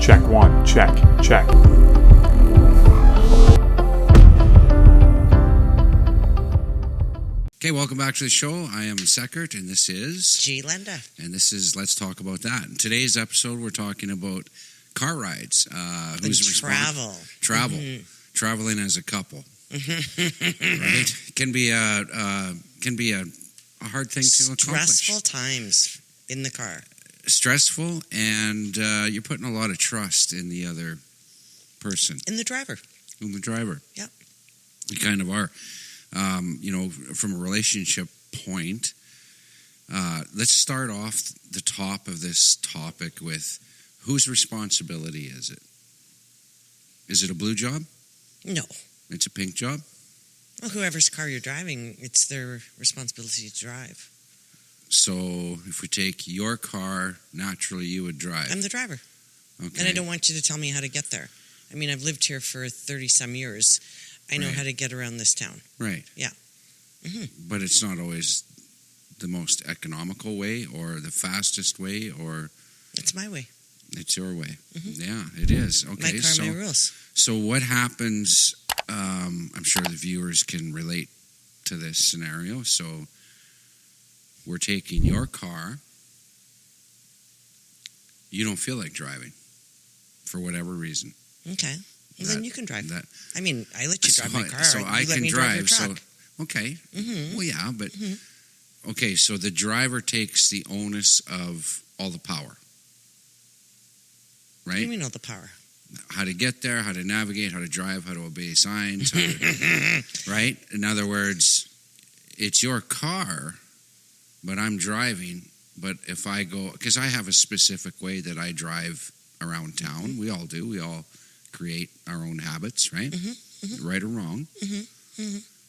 Check one, check. Okay, welcome back to the show. I am Seckert, and this is G'lenda. And this is Let's Talk About That. In today's episode, we're talking about car rides. Travel. Traveling as a couple. Right? Can be a hard thing to accomplish. Stressful times in the car. Stressful, and you're putting a lot of trust in the other person. In the driver. In the driver. Yeah. You kind of are. From a relationship point, let's start off the top of this topic with whose responsibility is it? Is it a blue job? No. It's a pink job? Well, whoever's car you're driving, it's their responsibility to drive. So if we take your car, naturally you would drive. I'm the driver. Okay. And I don't want you to tell me how to get there. I mean, I've lived here for 30-some years. I know how to get around this town. Right. Yeah. Mm-hmm. But it's not always the most economical way or the fastest way, or... It's my way. It's your way. Mm-hmm. Yeah, it is. Okay, my car, my rules. So what happens, I'm sure the viewers can relate to this scenario. So we're taking your car. You don't feel like driving for whatever reason. Okay. Well, then you can drive. I let you drive my car. So I can drive. So okay. Mm-hmm. Well, yeah, but okay. So the driver takes the onus of all the power, right? What do you mean all the power? How to get there, how to navigate, how to drive, how to obey signs, right? In other words, it's your car, but I'm driving. But if I go, because I have a specific way that I drive around town. We all do. We all create our own habits, right? Right or wrong.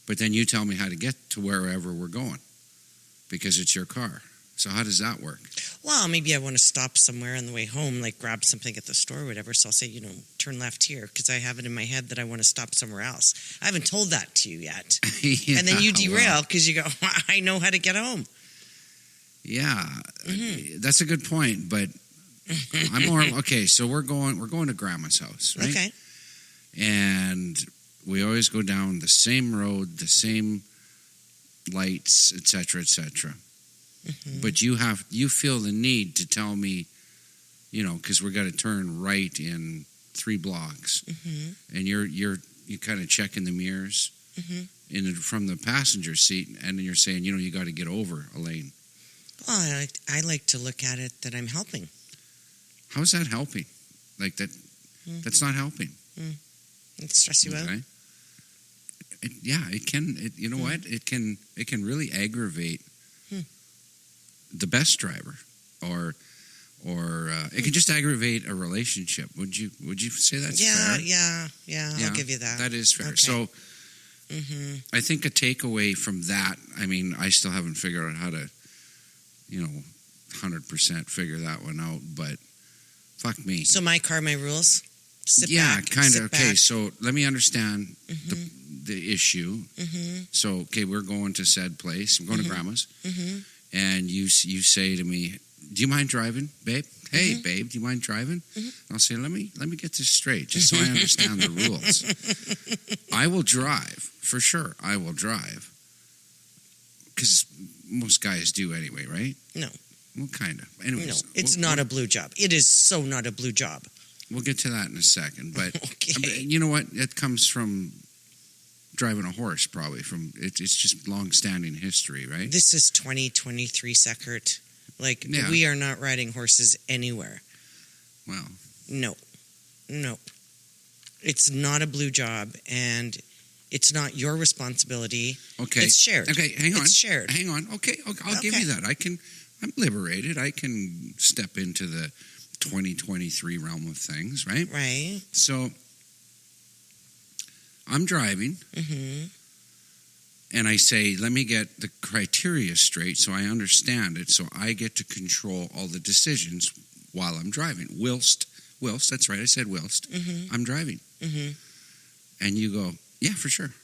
But then you tell me how to get to wherever we're going because it's your car. So how does that work? Well, maybe I want to stop somewhere on the way home, like grab something at the store or whatever. So I'll say, turn left here because I have it in my head that I want to stop somewhere else. I haven't told that to you yet. Yeah, and then you derail because you go, I know how to get home. Yeah, that's a good point. But I'm more okay. So we're going to Grandma's house, right? Okay. And we always go down the same road, the same lights, etc., etc. But you feel the need to tell me, because we're going to turn right in 3 blocks, and you kind of checking the mirrors from the passenger seat, and then you're saying, you got to get over a lane. Well, I like to look at it that I'm helping. How's that helping? Like that? That's not helping. It stress you out. It can. You know what? It can really aggravate the best driver, or it can just aggravate a relationship. Would you say that's fair? Yeah. I'll give you that. That is fair. Okay. So, I think a takeaway from that. I mean, I still haven't figured out how to, 100% figure that one out, but fuck me. So my car, my rules. Sit back. Kind of. Okay, back. so let me understand the issue. So, okay, we're going to said place. We're going to Grandma's. And you say to me, "Do you mind driving, babe? Hey, babe, do you mind driving?" And I'll say, "Let me get this straight, just so I understand the rules. I will drive for sure. I will drive because most guys do anyway, right? No. Well, kind of. Anyways, no, it's not a blue job. It is so not a blue job. We'll get to that in a second. But okay. You know what? It comes from driving a horse, probably. It's just long-standing history, right? This is 2023, Seckert. We are not riding horses anywhere. Well. No. It's not a blue job, and it's not your responsibility. Okay. It's shared. Okay, hang on. It's shared. Hang on. Okay, I'll give you that. I'm liberated. I can step into the 2023 realm of things, right? Right. So, I'm driving, and I say, let me get the criteria straight so I understand it, so I get to control all the decisions while I'm driving. Whilst, that's right, I said whilst, I'm driving. And you go, yeah, for sure.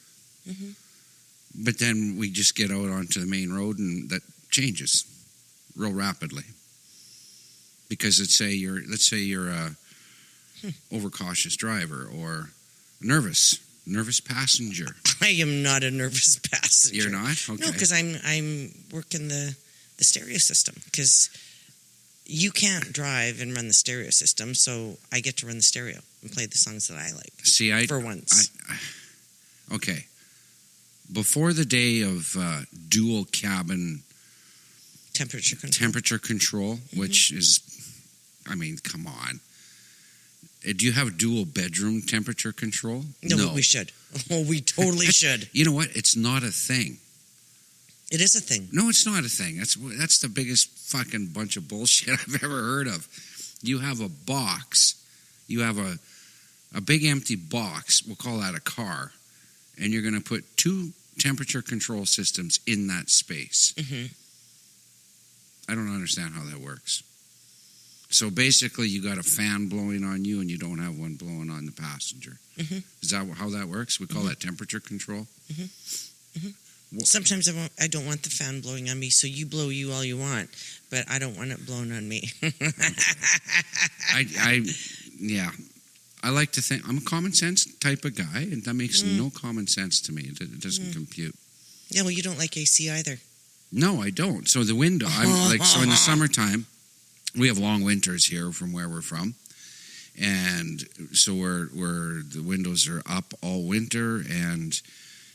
But then we just get out onto the main road, and that changes real rapidly. Because let's say you're overcautious driver or nervous passenger. I am not a nervous passenger. You're not? Okay. No, because I'm working the stereo system. Because you can't drive and run the stereo system, so I get to run the stereo and play the songs that I like. See, for once. Okay. Before the day of dual cabin temperature control, which is, I mean, come on. Do you have dual bedroom temperature control? No, but we should. Oh, we totally should. You know what? It's not a thing. It is a thing. No, it's not a thing. That's the biggest fucking bunch of bullshit I've ever heard of. You have a box. You have a big empty box. We'll call that a car. And you're going to put 2 temperature control systems in that space. Mm-hmm. I don't understand how that works. So basically, you got a fan blowing on you, and you don't have one blowing on the passenger. Mm-hmm. Is that how that works? We call that temperature control. Mm-hmm. Mm-hmm. Sometimes I don't want the fan blowing on me, so you blow you all you want, but I don't want it blown on me. Yeah. I like to think I'm a common sense type of guy, and that makes no common sense to me. It doesn't compute. Yeah, well, you don't like AC either. No, I don't. So the window, so in the summertime, we have long winters here from where we're from, and so we're the windows are up all winter, and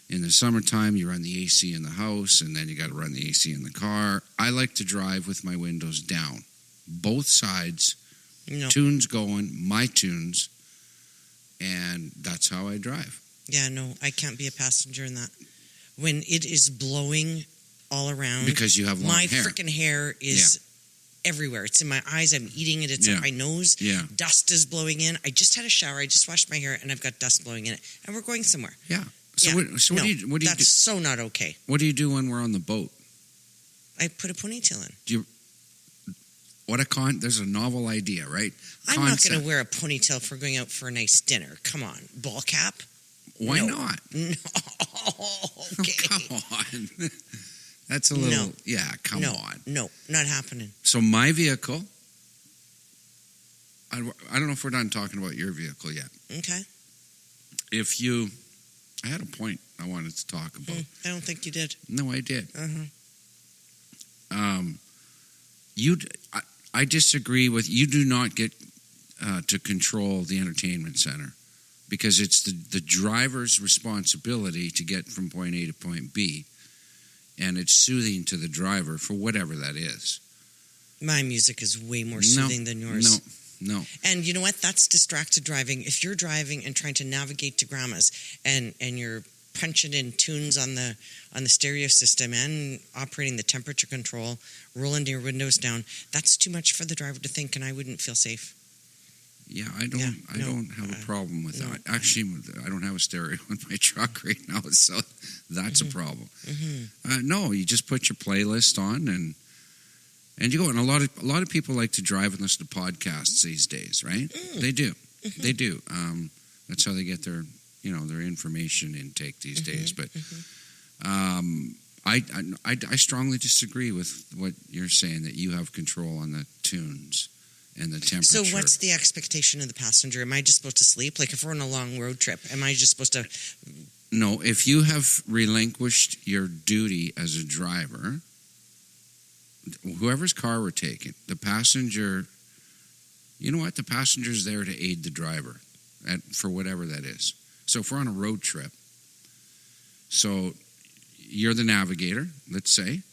in the summertime you run the AC in the house, and then you got to run the AC in the car. I like to drive with my windows down, both sides, tunes going, my tunes, and that's how I drive. Yeah, no, I can't be a passenger in that. When it is blowing all around, because you have long hair. My freaking hair is everywhere. It's in my eyes. I'm eating it. It's in my nose. Yeah. Dust is blowing in. I just had a shower. I just washed my hair, and I've got dust blowing in it. And we're going somewhere. Yeah. So what do you do? That's so not okay. What do you do when we're on the boat? I put a ponytail in. There's a novel idea, right? I'm not going to wear a ponytail for going out for a nice dinner. Come on. Ball cap? Why not? No. Okay. Oh, come on. That's a little... Yeah, come on. No, not happening. So my vehicle... I don't know if we're done talking about your vehicle yet. Okay. I had a point I wanted to talk about. I don't think you did. No, I did. Uh-huh. I disagree with... You do not get to control the entertainment center, because it's the driver's responsibility to get from point A to point B, and it's soothing to the driver for whatever that is. My music is way more soothing than yours. No. And you know what? That's distracted driving. If you're driving and trying to navigate to grandma's and you're punching in tunes on the stereo system and operating the temperature control, rolling your windows down, that's too much for the driver to think, and I wouldn't feel safe. Yeah, I don't have a problem with that. Actually, I don't have a stereo in my truck right now, so that's a problem. Mm-hmm. No, you just put your playlist on and you go. And a lot of people like to drive and listen to podcasts these days, right? They do. Mm-hmm. They do. That's how they get their information intake these days. But I strongly disagree with what you're saying, that you have control on the tunes and the temperature. So what's the expectation of the passenger? Am I just supposed to sleep? Like if we're on a long road trip, am I just supposed to... No, if you have relinquished your duty as a driver, whoever's car we're taking, the passenger, you know what? The passenger's there to aid the driver for whatever that is. So if we're on a road trip, so you're the navigator, let's say.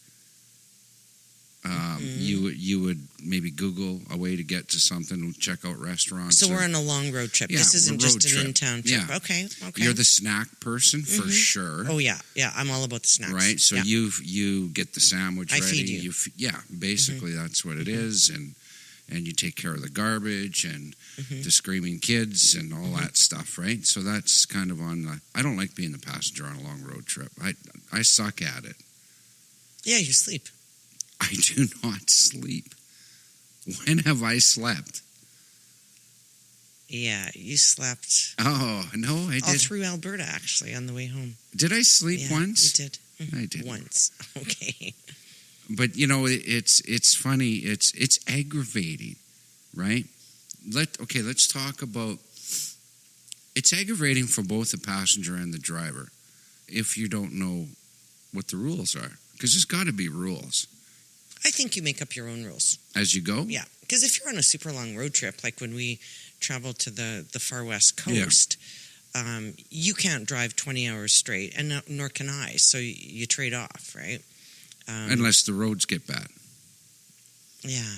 You would maybe Google a way to get to something, check out restaurants. So we're on a long road trip. Yeah, this isn't just an trip. in-town trip. Yeah. Okay. You're the snack person for sure. Oh yeah, I'm all about the snacks. Right. So you get the sandwich ready. I feed you. Basically that's what it is, and you take care of the garbage and the screaming kids and all that stuff, right? So that's kind of on the... I don't like being the passenger on a long road trip. I suck at it. Yeah, you sleep. I do not sleep. When have I slept? Yeah, you slept. Oh, no, I did. All through Alberta, actually, on the way home. Did I sleep once? You did. I did. Once. Okay. But, it's funny. It's aggravating, right? let's talk about. It's aggravating for both the passenger and the driver if you don't know what the rules are, because there's got to be rules. I think you make up your own rules As you go? Yeah, because if you're on a super long road trip, like when we travel to the far west coast, you can't drive 20 hours straight, and nor can I. So you trade off, right? Unless the roads get bad. Yeah.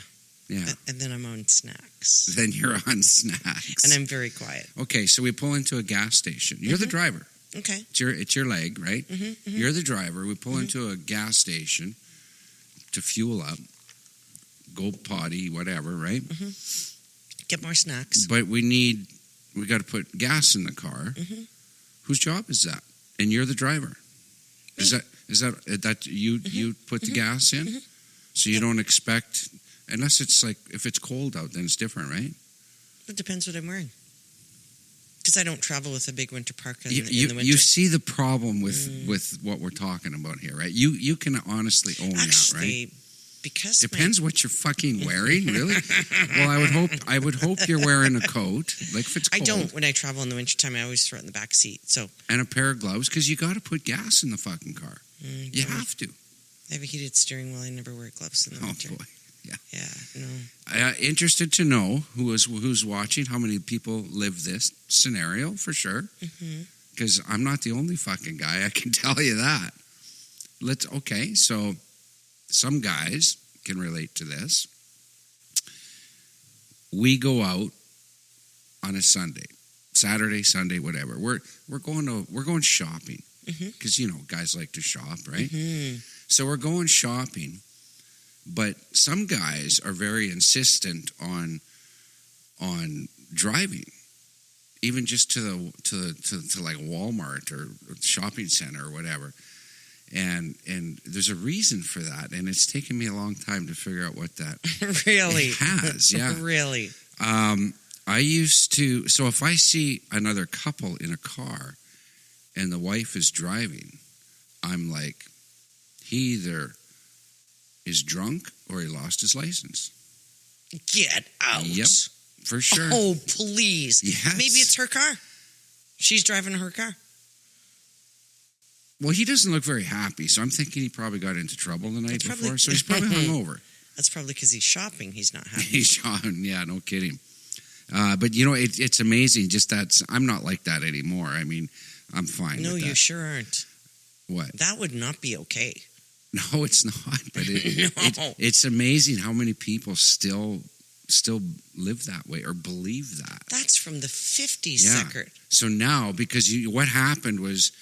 Yeah. And then I'm on snacks. Then you're on snacks. And I'm very quiet. Okay, so we pull into a gas station. You're the driver. Okay. It's your leg, right? Mm-hmm. You're the driver. We pull into a gas station to fuel up, go potty, whatever, right? Get more snacks. But we got to put gas in the car. Whose job is that? And you're the driver. Me. Is that you put the gas in? So you don't expect, unless it's like, if it's cold out, then it's different, right? It depends what I'm wearing. Because I don't travel with a big winter parka in the winter. You see the problem with what we're talking about here, right? You can honestly own that, right? Because depends what you're fucking wearing, really. Well, I would hope you're wearing a coat, like if it's cold. I don't. When I travel in the wintertime, I always throw it in the back seat. And a pair of gloves, because you got to put gas in the fucking car. You have to. I have a heated steering wheel. I never wear gloves in the winter. Oh boy, yeah. Yeah, no. Interested to know who's watching, how many people live this scenario for sure. Because I'm not the only fucking guy. I can tell you that. So some guys can relate to this. We go out on a Sunday, Saturday, Sunday, whatever. We're going shopping because guys like to shop, right? So we're going shopping, but some guys are very insistent on driving, even just to like Walmart or shopping center or whatever. And there's a reason for that, and it's taken me a long time to figure out what that really has. Yeah, really. I used to. So if I see another couple in a car, and the wife is driving, I'm like, he either is drunk or he lost his license. Get out. Yep, for sure. Oh, please. Yes. Maybe it's her car. She's driving her car. Well, he doesn't look very happy, so I'm thinking he probably got into trouble the night before, so he's probably hungover. That's probably because he's shopping. He's not happy. He's shopping, yeah, no kidding. But, it's amazing, just that I'm not like that anymore. I mean, I'm fine No, with that. you sure aren't. What? That would not be okay. No, it's not, but No. it's amazing how many people still live that way or believe that. That's from the 50s, Yeah. Seckert. So now, because what happened was,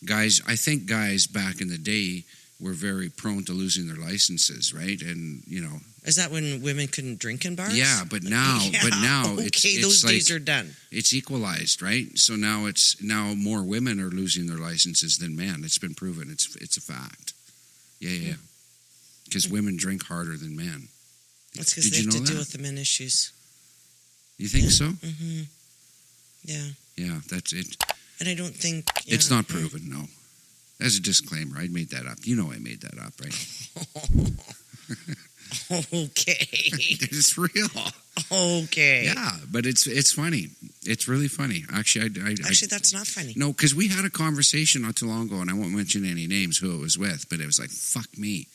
I think guys back in the day were very prone to losing their licenses, right? And, Is that when women couldn't drink in bars? Yeah, but now okay, it's those like, days are done. It's equalized, right? So now more women are losing their licenses than men. It's been proven. It's a fact. Yeah. Because women drink harder than men. That's because they have to deal with the men issues. You think so? Mm-hmm. Yeah. Yeah, that's it. And I don't think... It's not proven, no. As a disclaimer, I made that up. You know I made that up, right? Okay. It's real. Okay. Yeah, but it's funny. It's really funny. Actually, Actually, that's not funny. No, because we had a conversation not too long ago, and I won't mention any names who it was with, but it was like, fuck me.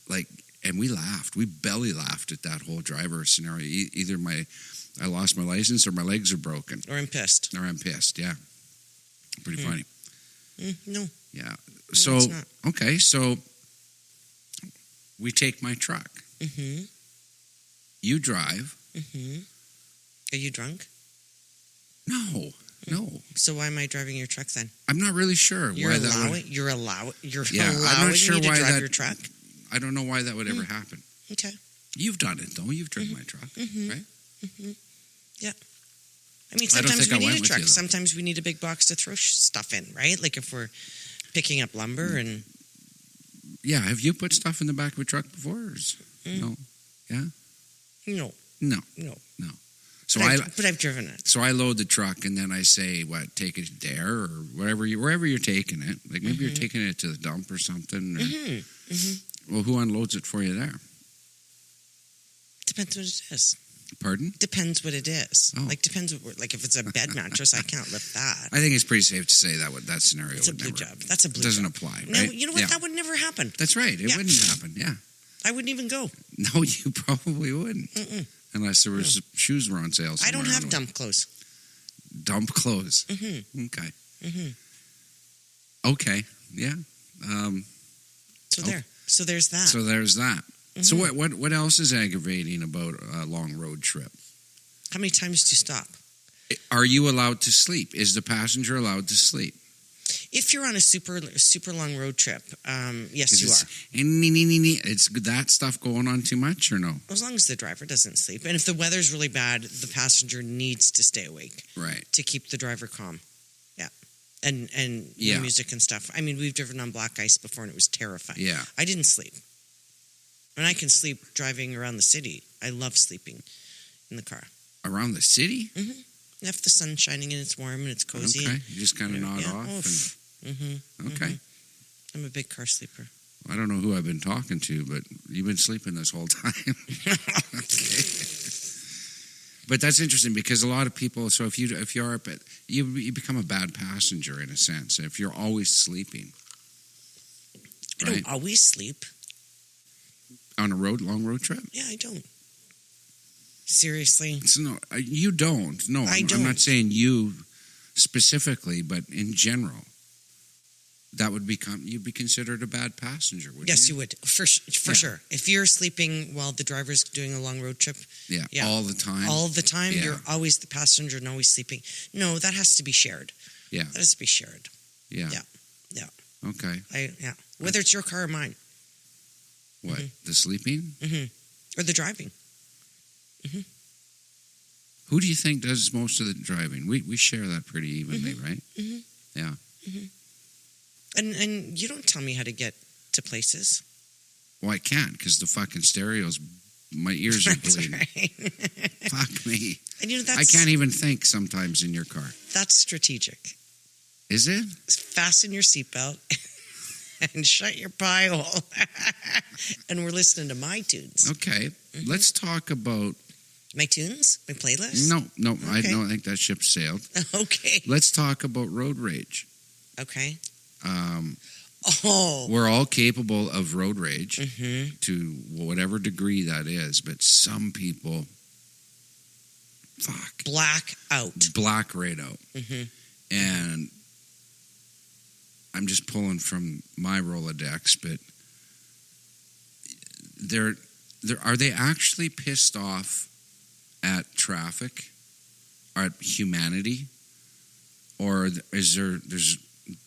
Like, and we laughed. We belly laughed at that whole driver scenario. Either I lost my license or my legs are broken. Or I'm pissed. Yeah. Pretty funny. No. Yeah. No, So, it's not. okay, so we take my truck. Mm-hmm. You drive. Mm-hmm. Are you drunk? No. So why am I driving your truck then? I'm not really sure You're why allowing I'm not sure me to why drive your truck? I don't know why that would ever happen. Okay. You've done it, though. You've driven my truck, right? Mm-hmm. Yeah. I mean, I don't sometimes think we I need went a with truck. you, though. Sometimes we need a big box to throw stuff in, right? Like if we're picking up lumber and... Yeah. Have you put stuff in the back of a truck before? No. Yeah? No. No. So but I've driven it. So I load the truck, and then I say, take it there or wherever you're taking it. Like maybe you're taking it to the dump or something. Or, Well, who unloads it for you there? Depends what it is. Pardon? Depends what it is. Oh. Like, depends. Like, if it's a bed mattress, I can't lift that. I think it's pretty safe to say that scenario It's a would blue never, job. That's a blue doesn't job. apply, No, right? you know what? Yeah. That would never happen. That's right. It Yeah. wouldn't happen, yeah. I wouldn't even go. No, you probably wouldn't. Mm-mm. Unless there was shoes were on sale somewhere. I don't have on the way. dump clothes. Dump clothes. Mm-hmm. Okay. Mm-hmm. Okay. Yeah. So there. So there's that. So there's that. Mm-hmm. So what else is aggravating about a long road trip? How many times do you stop? Are you allowed to sleep? Is the passenger allowed to sleep? If you're on a super long road trip, yes, you are. It's that stuff going on too much or no? As long as the driver doesn't sleep. And if the weather's really bad, the passenger needs to stay awake. Right. To keep the driver calm. Yeah. And Yeah. music and stuff. I mean, we've driven on black ice before and it was terrifying. Yeah. I didn't sleep. And I can sleep driving around the city. I love sleeping in the car. Around the city? Mm-hmm. If the sun's shining and it's warm and it's cozy. Okay. You just kind of nod off. Mm-hmm. Okay. Mm-hmm. I'm a big car sleeper. I don't know who I've been talking to, but you've been sleeping this whole time. Okay. But that's interesting because a lot of people. So if you're up at you become a bad passenger in a sense if you're always sleeping. I don't always sleep. On a long road trip? Yeah, I don't. Seriously. No, you don't. No, I'm not saying you specifically, but in general. That would you'd be considered a bad passenger, wouldn't you? Yes, you would. For sure. If you're sleeping while the driver's doing a long road trip. Yeah, all the time. All the time, Yeah. you're always the passenger and always sleeping. No, that has to be shared. Yeah. That has to be shared. Yeah. Yeah. Okay. Whether it's your car or mine. What? Mm-hmm. The sleeping? Mm-hmm. Or the driving. Mm-hmm. Who do you think does most of the driving? We share that pretty evenly, right? Mm-hmm. Yeah. Mm-hmm. And you don't tell me how to get to places. Well, I can't because the fucking stereos, my ears are bleeding. Right. Fuck me. And I can't even think sometimes in your car. That's strategic. Is it? Fasten your seatbelt and shut your pie hole. And we're listening to my tunes. Okay. Mm-hmm. Let's talk about... My tunes? My playlist? No. Okay. I don't think that ship sailed. Okay. Let's talk about road rage. Okay. We're all capable of road rage Mm-hmm. to whatever degree that is, but some people, black out. Black right out. Mm-hmm. And I'm just pulling from my Rolodex, but are they actually pissed off at traffic, or at humanity, or there's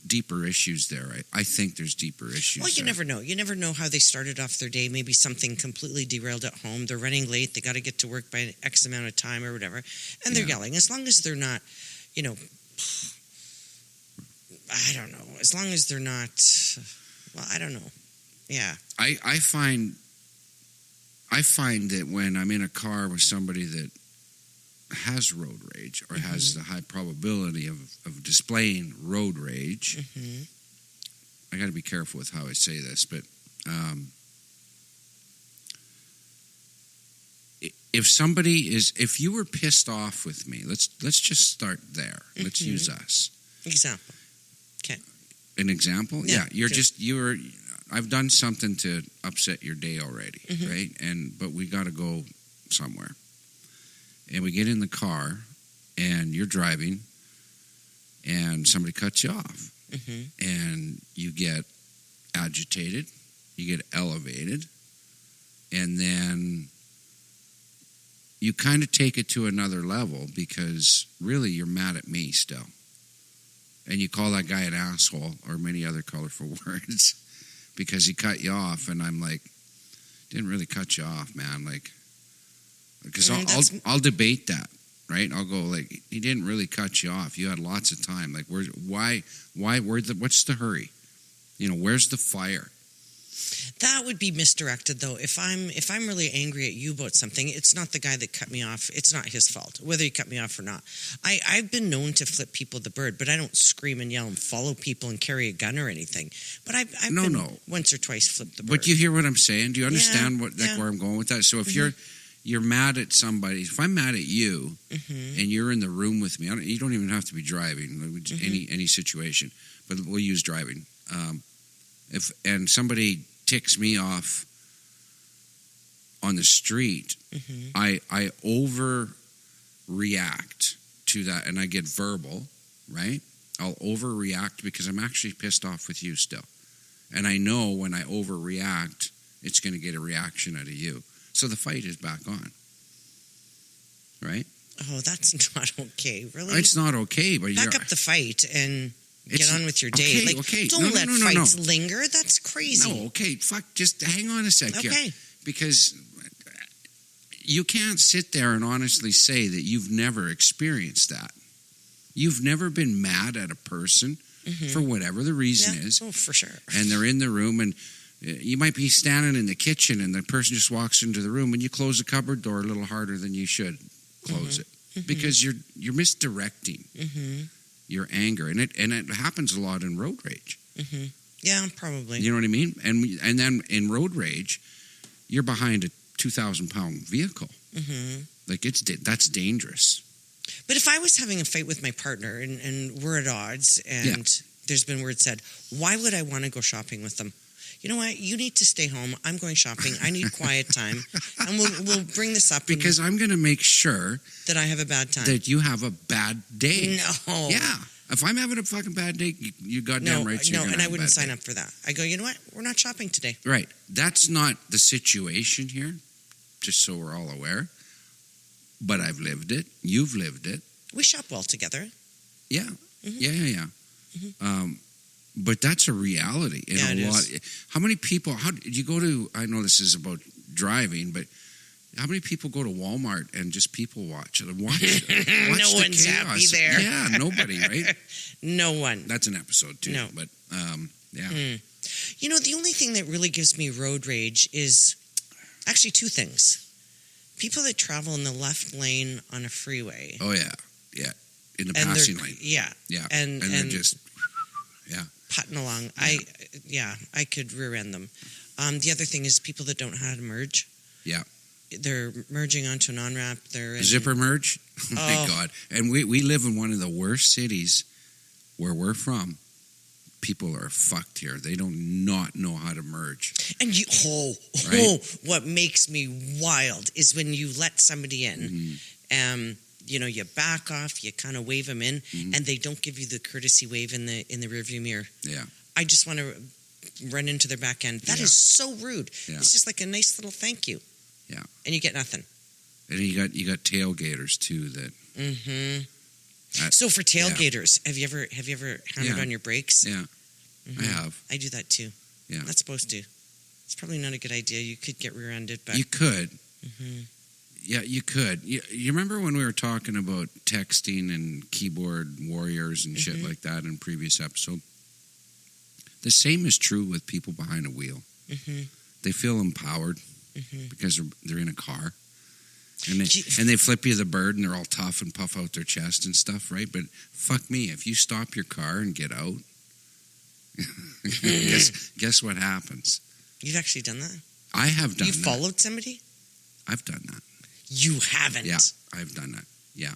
deeper issues there? I think there's deeper issues. Well, you never know. You never know how they started off their day. Maybe something completely derailed at home. They're running late. They got to get to work by X amount of time or whatever. And they're yelling. As long as they're not, I don't know. As long as they're not, well, I don't know. Yeah. I find that when I'm in a car with somebody that has road rage or has the high probability of displaying road rage, I got to be careful with how I say this, but if you were pissed off with me, let's just start there. Let's use us. Example. Okay. An example? Yeah. I've done something to upset your day already, right? But we got to go somewhere. And we get in the car, and you're driving, and somebody cuts you off. And you get agitated, you get elevated, and then you kind of take it to another level because really you're mad at me still. And you call that guy an asshole or many other colorful words because he cut you off, and I'm like, didn't really cut you off, man. Like, because I'll debate that, right? I'll go like, he didn't really cut you off. You had lots of time. Like, what's the hurry? Where's the fire? That would be misdirected, though. If I'm really angry at you about something, it's not the guy that cut me off. It's not his fault, whether he cut me off or not. I've been known to flip people the bird, but I don't scream and yell and follow people and carry a gun or anything. But I've been once or twice flipped the bird. But you hear what I'm saying? Do you understand where I'm going with that? So if you're mad at somebody. If I'm mad at you Mm-hmm. and you're in the room with me, you don't even have to be driving. Any situation, but we'll use driving. If somebody ticks me off on the street, Mm-hmm. I overreact to that, and I get verbal, right? I'll overreact because I'm actually pissed off with you still. And I know when I overreact, it's going to get a reaction out of you. So the fight is back on, right? Oh, that's not okay, really. It's not okay, but Back up the fight and get on with your day. Okay. Don't let fights linger. That's crazy. No, okay, fuck, just hang on a sec here. Okay. Because you can't sit there and honestly say that you've never experienced that. You've never been mad at a person for whatever the reason is. Oh, for sure. And they're in the room, and you might be standing in the kitchen, and the person just walks into the room, and you close the cupboard door a little harder than you should close it because you're misdirecting your anger, and it happens a lot in road rage. Yeah, probably. You know what I mean? And then in road rage, you're behind a 2,000-pound vehicle. Like that's dangerous. But if I was having a fight with my partner and we're at odds and there's been words said, why would I want to go shopping with them? You know what? You need to stay home. I'm going shopping. I need quiet time. And we'll bring this up. Because I'm going to make sure that I have a bad time. That you have a bad day. No. Yeah. If I'm having a fucking bad day, you goddamn right. No, and I wouldn't sign up for that. I go, you know what? We're not shopping today. Right. That's not the situation here, just so we're all aware. But I've lived it. You've lived it. We shop well together. Yeah. Yeah. But that's a reality. How many people, how did you go to, I know this is about driving, but how many people go to Walmart and just people watch no the one's chaos? happy there. Yeah, nobody, right? No one. That's an episode too. No. But, yeah. You know, the only thing that really gives me road rage is actually two things. People that travel in the left lane on a freeway. Oh, yeah. Yeah. In the passing lane. Yeah. Yeah. And they're just, putting along. Yeah. I could rear end them. The other thing is people that don't know how to merge. Yeah. They're merging onto an on-ramp. They're in, zipper merge? Oh, my God. And we live in one of the worst cities where we're from. People are fucked here. They don't not know how to merge. And what makes me wild is when you let somebody in, you back off, you kind of wave them in, and they don't give you the courtesy wave in the rearview mirror. Yeah. I just want to run into their back end. That is so rude. Yeah. It's just like a nice little thank you. Yeah. And you get nothing. And you got tailgaters too that. So for tailgaters, have you ever hammered on your brakes? Yeah. I have. I do that too. Yeah. Not supposed to. It's probably not a good idea. You could get rear-ended, but you could. Yeah, you could. You remember when we were talking about texting and keyboard warriors and shit like that in a previous episode? The same is true with people behind a wheel. They feel empowered because they're in a car. And they flip you the bird and they're all tough and puff out their chest and stuff, right? But fuck me, if you stop your car and get out, guess what happens? You've actually done that? I have done that. You followed somebody? I've done that. You haven't? Yeah, I've done that. Yeah.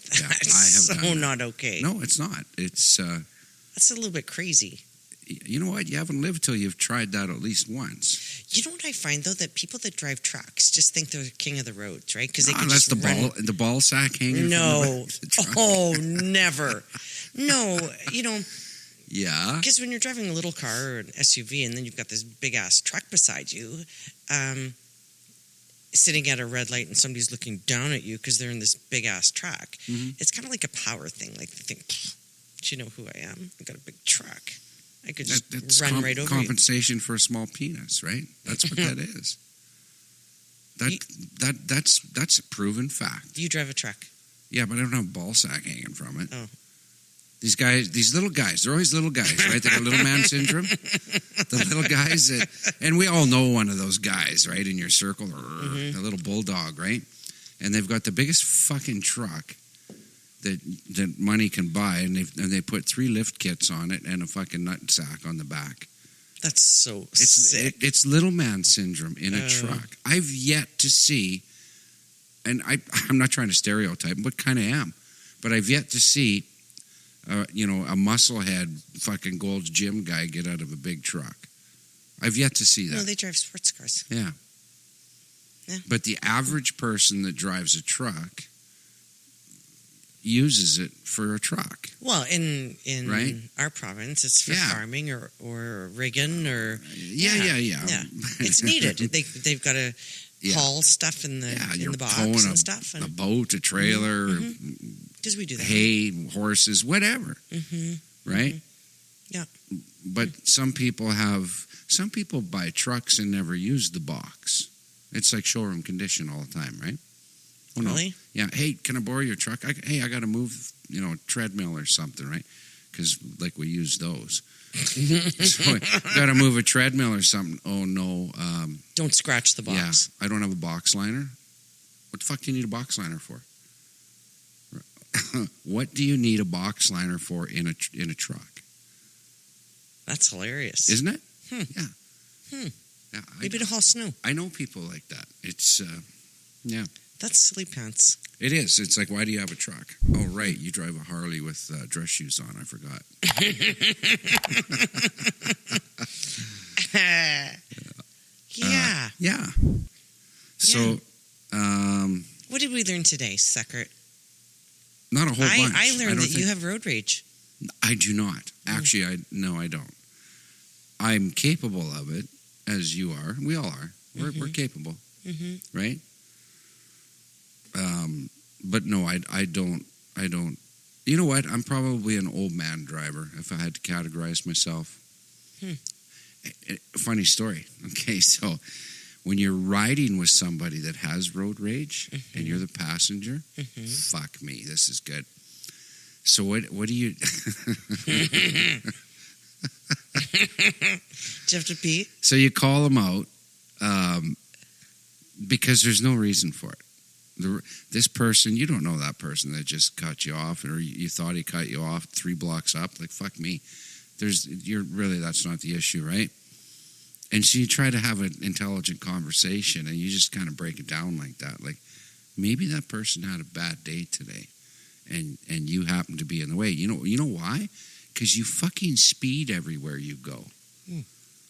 That's I have done that. not okay. No, it's not. It's that's a little bit crazy. You know what? You haven't lived till you've tried that at least once. You know what I find though, that people that drive trucks just think they're the king of the roads, right? Because they can that's just the ball sack hanging. No, never. No, Yeah. Because when you're driving a little car or an SUV, and then you've got this big ass truck beside you, sitting at a red light, and somebody's looking down at you because they're in this big ass truck. It's kind of like a power thing. Like they think, do you know who I am? I got a big truck. I could just run right over compensation for a small penis, right? That's what that is. That's a proven fact. You drive a truck. Yeah, but I don't have a ball sack hanging from it. Oh. These little guys, they're always little guys, right? They got little man syndrome. The little guys and we all know one of those guys, right? In your circle, a little bulldog, right? And they've got the biggest fucking truck that money can buy, and they put 3 lift kits on it and a fucking nut sack on the back. That's so sick. It's little man syndrome in a truck. I've yet to see, and I'm not trying to stereotype, but kind of am, but I've yet to see, a musclehead fucking Gold's Gym guy get out of a big truck. I've yet to see that. No, they drive sports cars. Yeah. But the average person that drives a truck uses it for a truck. Well, in right? our province, it's for farming or rigging or yeah. It's needed. They've got to haul stuff in the box and stuff. And, a boat, a trailer, because we do that. Hay, horses, whatever. Right? Yeah. But some people buy trucks and never use the box. It's like showroom condition all the time, right? Oh, no. Really? Yeah. Hey, can I borrow your truck? I got to move, a treadmill or something, right? Because, we use those. So got to move a treadmill or something. Oh, no. Don't scratch the box. Yeah. I don't have a box liner. What the fuck do you need a box liner for? What do you need a box liner for in a truck? That's hilarious. Isn't it? Yeah. Yeah. Maybe to haul snow. I know people like that. It's, yeah. That's silly pants. It is. It's like, why do you have a truck? Oh, right. You drive a Harley with dress shoes on. I forgot. Yeah. So, what did we learn today, Seckert? Not a whole bunch. I learned that you have road rage. I do not. Actually, I don't. I'm capable of it, as you are. We all are. We're capable, right? But no, I don't. You know what? I'm probably an old man driver if I had to categorize myself. Funny story. Okay, so when you're riding with somebody that has road rage and you're the passenger, fuck me, this is good. So what do you... Do you have to pee? So you call them out because there's no reason for it. This person, you don't know that person that just cut you off, or you thought he cut you off 3 blocks up. Like, fuck me. That's not the issue, right? And so you try to have an intelligent conversation, and you just kind of break it down like that. Like, maybe that person had a bad day today, and you happen to be in the way. You know why? Because you fucking speed everywhere you go.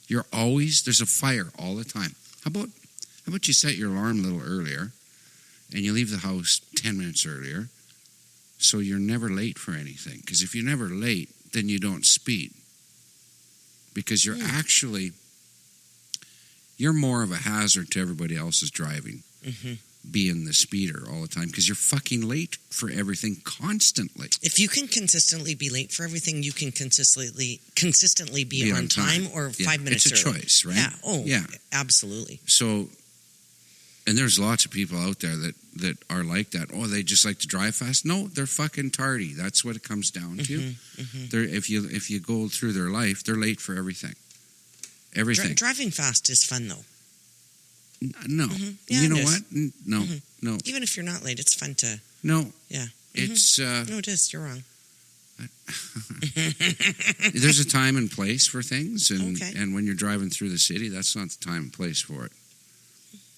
There's a fire all the time. How about you set your alarm a little earlier, and you leave the house 10 minutes earlier, so you're never late for anything. Because if you're never late, then you don't speed. Because you're more of a hazard to everybody else's driving, being the speeder all the time, because you're fucking late for everything constantly. If you can consistently be late for everything, you can consistently be on time or 5 minutes early. It's a choice, right? Yeah. Oh, yeah. Absolutely. So... And there's lots of people out there that are like that. Oh, they just like to drive fast. No, they're fucking tardy. That's what it comes down to. If you go through their life, they're late for everything. Everything. Driving fast is fun, though. No. Yeah, you know what? No. No. Even if you're not late, it's fun to... No. Yeah. It's... No, it is. You're wrong. There's a time and place for things. And when you're driving through the city, that's not the time and place for it.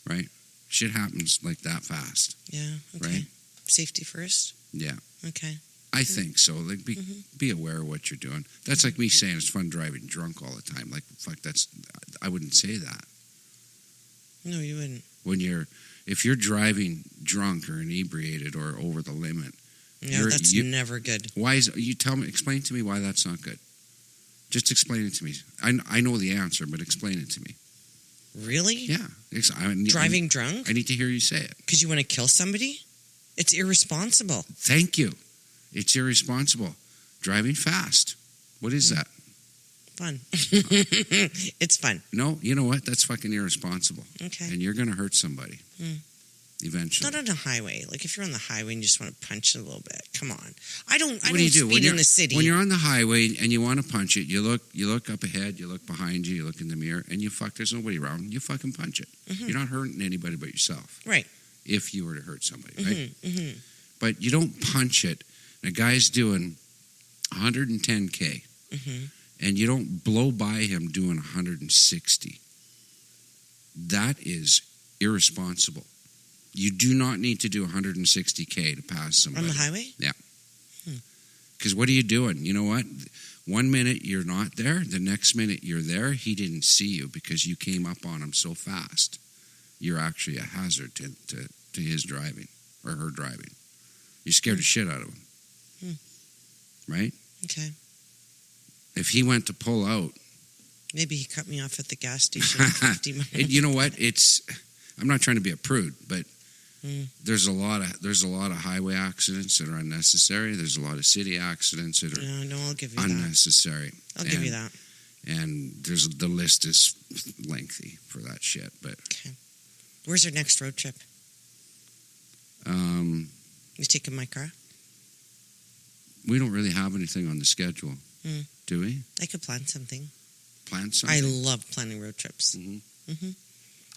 Right? Shit happens like that fast. Yeah. Okay. Right? Safety first? Yeah. Okay. I think so. Like, be aware of what you're doing. That's like me saying it's fun driving drunk all the time. Like, fuck, I wouldn't say that. No, you wouldn't. If you're driving drunk or inebriated or over the limit. No, that's never good. Why explain to me why that's not good. Just explain it to me. I know the answer, but explain it to me. Really? Yeah. Driving drunk? I need to hear you say it. Because you want to kill somebody? It's irresponsible. Thank you. It's irresponsible. Driving fast. What is that? Fun. It's fun. No, you know what? That's fucking irresponsible. Okay. And you're going to hurt somebody. Eventually. Not on a highway. Like, if you're on the highway and you just want to punch it a little bit. Come on. I don't do you do? speed in the city. When you're on the highway and you want to punch it, you look up ahead, you look behind you, you look in the mirror, and there's nobody around. You fucking punch it. You're not hurting anybody but yourself. Right. If you were to hurt somebody, right? But you don't punch it. And a guy's doing 110K, and you don't blow by him doing 160. That is irresponsible. You do not need to do 160K to pass somebody. On the highway? Yeah. Because what are you doing? You know what? 1 minute you're not there, the next minute you're there. He didn't see you because you came up on him so fast. You're actually a hazard to his driving or her driving. You scared the shit out of him. Right? Okay. If he went to pull out. Maybe he cut me off at the gas station at 50 miles. You know what? I'm not trying to be a prude, but there's a lot of highway accidents that are unnecessary. There's a lot of city accidents that are No, I'll give you unnecessary. I'll give you that. And the list is lengthy for that shit. But okay. Where's our next road trip? You taking my car? We don't really have anything on the schedule, do we? I could plan something. Plan something? I love planning road trips.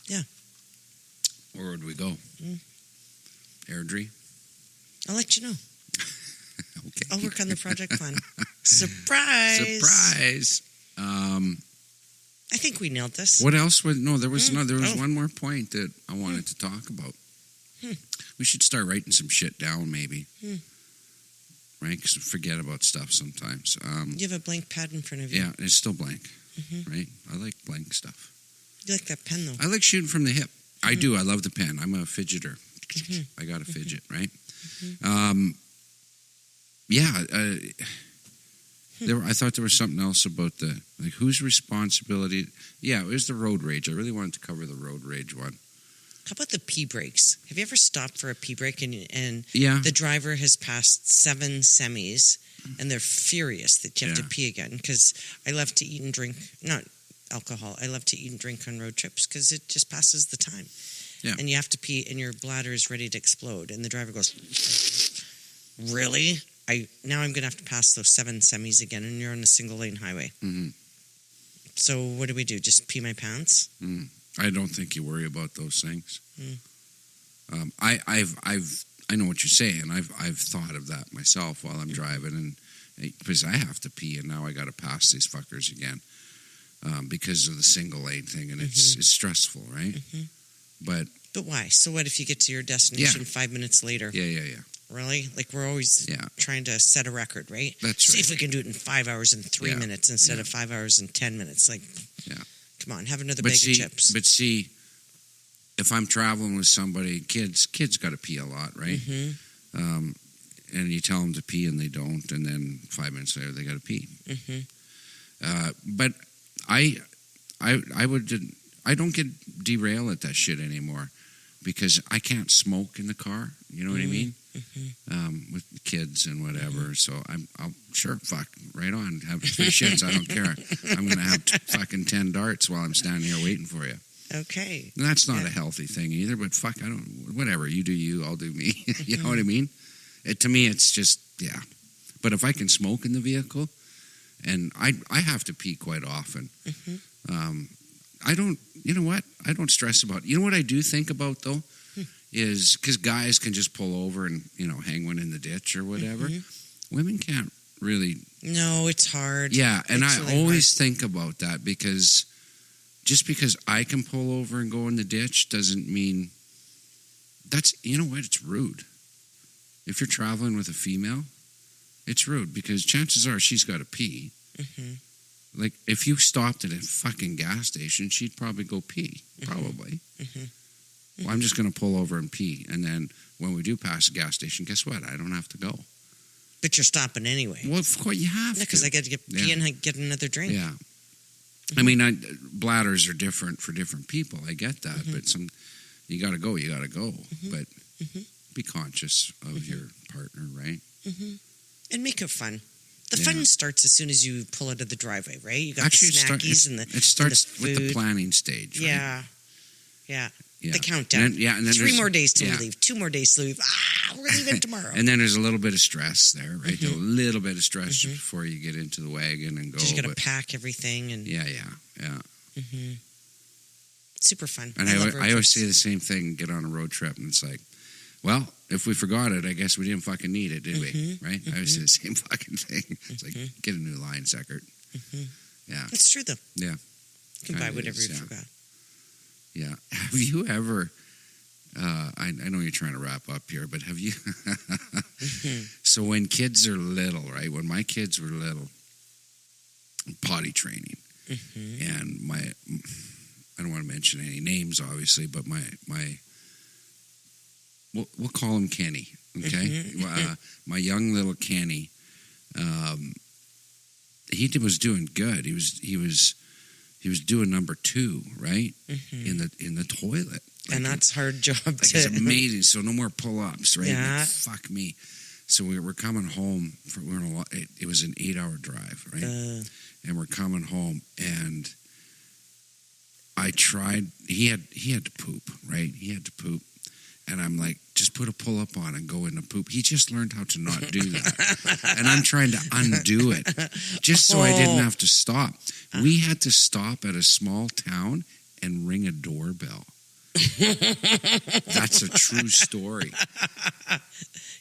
Yeah. Where would we go? Airdrie? I'll let you know. Okay. I'll work on the project plan. Surprise! Surprise! I think we nailed this. What else? There was one more point that I wanted to talk about. We should start writing some shit down, maybe. Right? Because we forget about stuff sometimes. You have a blank pad in front of you. Yeah, it's still blank. Right? I like blank stuff. You like that pen, though? I like shooting from the hip. I do. I love the pen. I'm a fidgeter. I got a fidget, right? I thought there was something else about whose responsibility. Yeah, it was the road rage. I really wanted to cover the road rage one. How about the pee breaks? Have you ever stopped for a pee break and yeah. the driver has passed 7 semis and they're furious that you have to pee again? Because I love to eat and drink, not alcohol. I love to eat and drink on road trips because it just passes the time. Yeah. And you have to pee and your bladder is ready to explode. And the driver goes, really? Now I'm going to have to pass those 7 semis again and you're on a single lane highway. So what do we do? Just pee my pants? I don't think you worry about those things. I know what you're saying. I've thought of that myself while I'm driving, and because I have to pee, and now I got to pass these fuckers again because of the single lane thing, and it's stressful, right? But why? So what if you get to your destination 5 minutes later? Yeah. Really? Like we're always trying to set a record, right? That's right. See if we can do it in 5 hours and 3 minutes instead of 5 hours and 10 minutes. Like, come on, have another bag of chips. But see, if I'm traveling with somebody, kids got to pee a lot, right? And you tell them to pee and they don't, and then 5 minutes later they got to pee. But I don't get derailed at that shit anymore because I can't smoke in the car. You know what I mean? With the kids and whatever. So I'll sure, fuck, right on. Have 3 shits. I don't care. I'm going to have fucking 10 darts while I'm standing here waiting for you. Okay. And that's not a healthy thing either, but fuck, whatever. You do you, I'll do me. You know what I mean? To me, it's just, But if I can smoke in the vehicle, and I have to pee quite often, I don't, you know what? I don't stress about it. You know what I do think about, though? Is because guys can just pull over and, hang one in the ditch or whatever. Women can't really. No, it's hard. Yeah, and it's I really always think about that because just because I can pull over and go in the ditch doesn't mean you know what? It's rude. If you're traveling with a female, it's rude because chances are she's got to pee. Like, if you stopped at a fucking gas station, she'd probably go pee. Probably. Well, I'm just going to pull over and pee. And then when we do pass a gas station, guess what? I don't have to go. But you're stopping anyway. Well, of course you have to. Because I got to get pee and I get another drink. Yeah. I mean, bladders are different for different people. I get that. But you got to go, you got to go. But be conscious of your partner, right? And make it fun. The fun starts as soon as you pull out of the driveway, right? You got the snackies and the It starts food. with the planning stage, right? Yeah. The countdown. And then 3 more days till we leave. 2 more days till we leave. We're leaving tomorrow. And then there's a little bit of stress there, right? A little bit of stress before you get into the wagon and go. You got to pack everything. And Yeah. Super fun. And I always say the same thing, get on a road trip, and it's like, well, if we forgot it, I guess we didn't fucking need it, did we? Right? I always say the same fucking thing. It's like, get a new line, Seckert. Yeah. It's true, though. Yeah. You can buy Kinda whatever is, you yeah. forgot. Yeah. Have you ever, I know you're trying to wrap up here, but have you, so when kids are little, right? When my kids were little, potty training, and I don't want to mention any names, obviously, but we'll call him Kenny, okay? My young little Kenny, he was doing good. He was doing number 2, right? In the toilet. And that's a hard job. Like it's amazing. So no more pull-ups, right? Yeah. Like, fuck me. So we were coming home. It was an 8-hour drive, right? And we're coming home, and I tried. He had to poop, right? He had to poop, and I'm like, just put a pull-up on and go in and poop. He just learned how to not do that, and I'm trying to undo it, just so I didn't have to stop. We had to stop at a small town and ring a doorbell. That's a true story.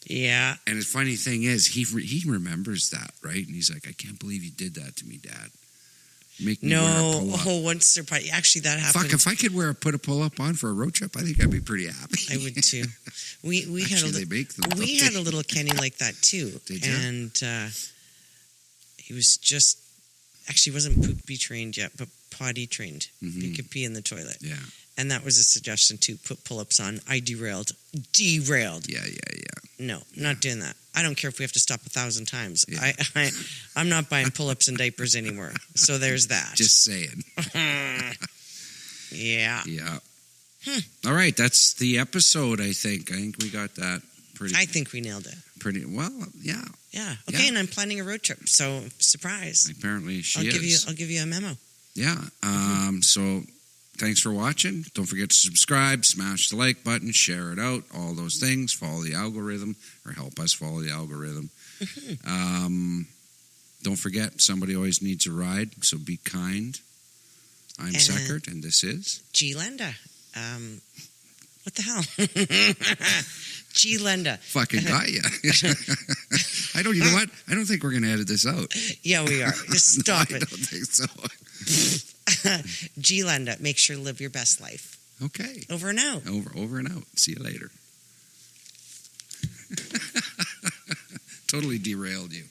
Yeah. And the funny thing is, he remembers that, right? And he's like, I can't believe you did that to me, Dad. Make me wear a pull-up. Once they're actually that happened. Fuck, if I could put a pull-up on for a road trip, I think I'd be pretty happy. I would too. We had a little Kenny like that too. Did you? And he was just actually wasn't poopy trained yet, but potty trained. He could pee in the toilet. Yeah. And that was a suggestion too. Put pull-ups on. I derailed. Yeah. No, not doing that. I don't care if we have to stop 1,000 times. Yeah. I'm not buying pull-ups and diapers anymore. So there's that. Just saying. Yeah. Yeah. All right, that's the episode, I think. I think we got that pretty. I think we nailed it. Pretty well, yeah. Yeah. Okay, Yeah. and I'm planning a road trip. So surprise. Apparently she I'll give you a memo. Yeah. So thanks for watching. Don't forget to subscribe, smash the like button, share it out, all those things. Follow the algorithm, or help us follow the algorithm. Don't forget, somebody always needs a ride, so be kind. I'm Seckert, and this is G'lenda. What the hell? G'lenda. Fucking got ya. You know what? I don't think we're going to edit this out. Yeah, we are. Just stop I it. don't think so. G'lenda. Make sure to live your best life. Okay. Over and out. Over and out. See you later. Totally derailed you.